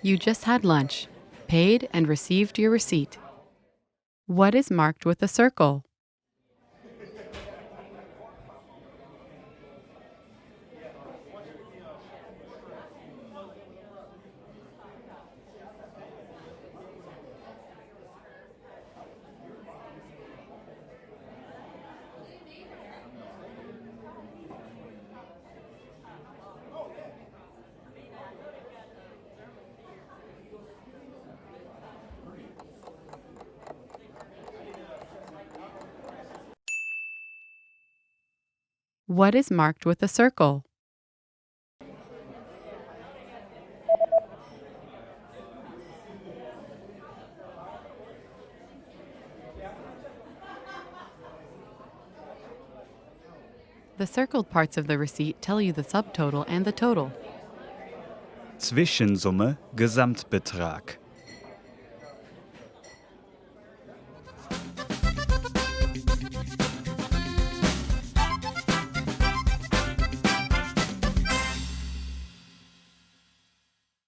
You just had lunch, paid and received your receipt. What is marked with a circle? What is marked with a circle? The circled parts of the receipt tell you the subtotal and the total. Zwischensumme, Gesamtbetrag.